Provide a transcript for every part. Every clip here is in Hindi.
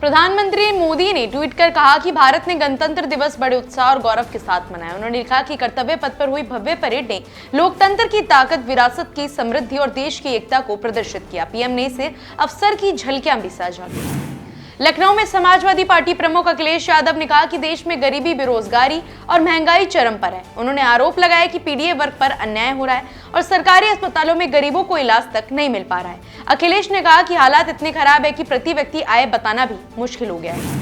प्रधानमंत्री मोदी ने ट्वीट कर कहा कि भारत ने गणतंत्र दिवस बड़े उत्साह और गौरव के साथ मनाया। उन्होंने लिखा कि कर्तव्य पथ पर हुई भव्य परेड ने लोकतंत्र की ताकत, विरासत की समृद्धि और देश की एकता को प्रदर्शित किया। पीएम ने इसे अवसर की झलकियां भी साझा की। लखनऊ में समाजवादी पार्टी प्रमुख अखिलेश यादव ने कहा कि देश में गरीबी, बेरोजगारी और महंगाई चरम पर है। उन्होंने आरोप लगाया कि पीडीए वर्ग पर अन्याय हो रहा है और सरकारी अस्पतालों में गरीबों को इलाज तक नहीं मिल पा रहा है। अखिलेश ने कहा कि हालात इतने खराब है कि प्रति व्यक्ति आय बताना भी मुश्किल हो गया है।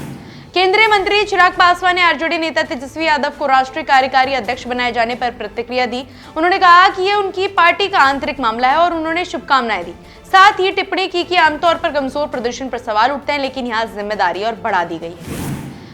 केंद्रीय मंत्री चिराग पासवान ने आरजेडी नेता तेजस्वी यादव को राष्ट्रीय कार्यकारी अध्यक्ष बनाए जाने पर प्रतिक्रिया दी। उन्होंने कहा कि यह उनकी पार्टी का आंतरिक मामला है और उन्होंने शुभकामनाएं दी। साथ ही टिप्पणी की कि आमतौर पर कमजोर प्रदर्शन पर सवाल उठते हैं, लेकिन यहाँ जिम्मेदारी और बढ़ा दी गई है।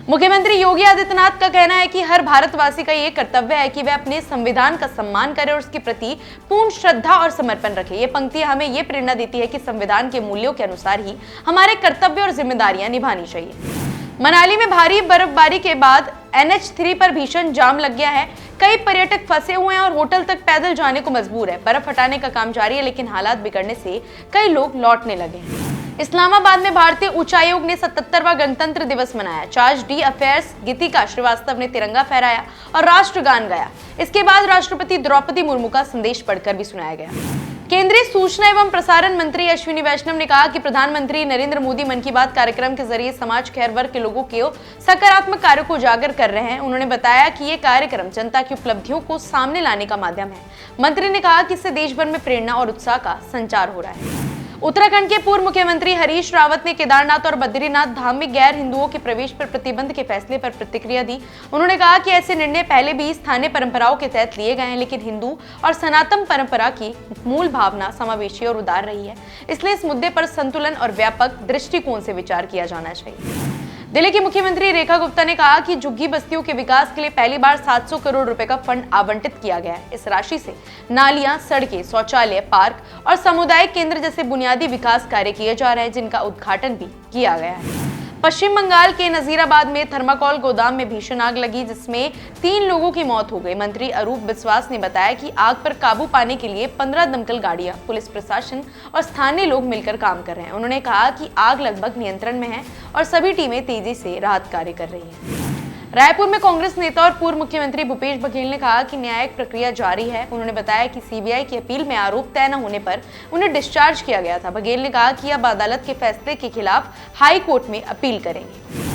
मुख्यमंत्री योगी आदित्यनाथ का कहना है कि हर भारतवासी का ये कर्तव्य है कि वह अपने संविधान का सम्मान करे और उसके प्रति पूर्ण श्रद्धा और समर्पण रखे। ये पंक्तियां हमें ये प्रेरणा देती है कि संविधान के मूल्यों के अनुसार ही हमारे कर्तव्य और जिम्मेदारियां निभानी चाहिए। मनाली में भारी बर्फबारी के बाद NH3 पर भीषण जाम लग गया है। कई पर्यटक फंसे हुए हैं और होटल तक पैदल जाने को मजबूर है। बर्फ हटाने का काम जारी है, लेकिन हालात बिगड़ने से कई लोग लौटने लगे हैं। इस्लामाबाद में भारतीय उच्च आयोग ने 77वां गणतंत्र दिवस मनाया। चार्ज डी अफेयर्स गीतिका श्रीवास्तव ने तिरंगा फहराया और राष्ट्रगान गाया। इसके बाद राष्ट्रपति द्रौपदी मुर्मू का संदेश पढ़कर भी सुनाया गया। केंद्रीय सूचना एवं प्रसारण मंत्री अश्विनी वैष्णव ने कहा कि प्रधानमंत्री नरेंद्र मोदी मन की बात कार्यक्रम के जरिए समाज के हर वर्ग के लोगों के सकारात्मक कार्यों को उजागर कर रहे हैं। उन्होंने बताया कि ये कार्यक्रम जनता की उपलब्धियों को सामने लाने का माध्यम है। मंत्री ने कहा कि इससे देश भर में प्रेरणा और उत्साह का संचार हो रहा है। उत्तराखंड के पूर्व मुख्यमंत्री हरीश रावत ने केदारनाथ और बद्रीनाथ धाम में गैर हिंदुओं के प्रवेश पर प्रतिबंध के फैसले पर प्रतिक्रिया दी। उन्होंने कहा कि ऐसे निर्णय पहले भी स्थानीय परंपराओं के तहत लिए गए हैं, लेकिन हिंदू और सनातन परंपरा की मूल भावना समावेशी और उदार रही है। इसलिए इस मुद्दे पर संतुलन और व्यापक दृष्टिकोण से विचार किया जाना चाहिए। दिल्ली की मुख्यमंत्री रेखा गुप्ता ने कहा कि झुग्गी बस्तियों के विकास के लिए पहली बार 700 करोड़ रुपए का फंड आवंटित किया गया है। इस राशि से नालियां, सड़कें, शौचालय, पार्क और सामुदायिक केंद्र जैसे बुनियादी विकास कार्य किए जा रहे हैं, जिनका उद्घाटन भी किया गया है। पश्चिम बंगाल के नजीराबाद में थर्माकोल गोदाम में भीषण आग लगी, जिसमें 3 लोगों की मौत हो गई। मंत्री अरूप बिस्वास ने बताया कि आग पर काबू पाने के लिए 15 दमकल गाड़ियां, पुलिस प्रशासन और स्थानीय लोग मिलकर काम कर रहे हैं। उन्होंने कहा कि आग लगभग नियंत्रण में है और सभी टीमें तेजी से राहत कार्य कर रही हैं। रायपुर में कांग्रेस नेता और पूर्व मुख्यमंत्री भूपेश बघेल ने कहा कि न्यायिक प्रक्रिया जारी है। उन्होंने बताया कि सीबीआई की अपील में आरोप तय न होने पर उन्हें डिस्चार्ज किया गया था। बघेल ने कहा कि अब अदालत के फैसले के खिलाफ हाई कोर्ट में अपील करेंगे।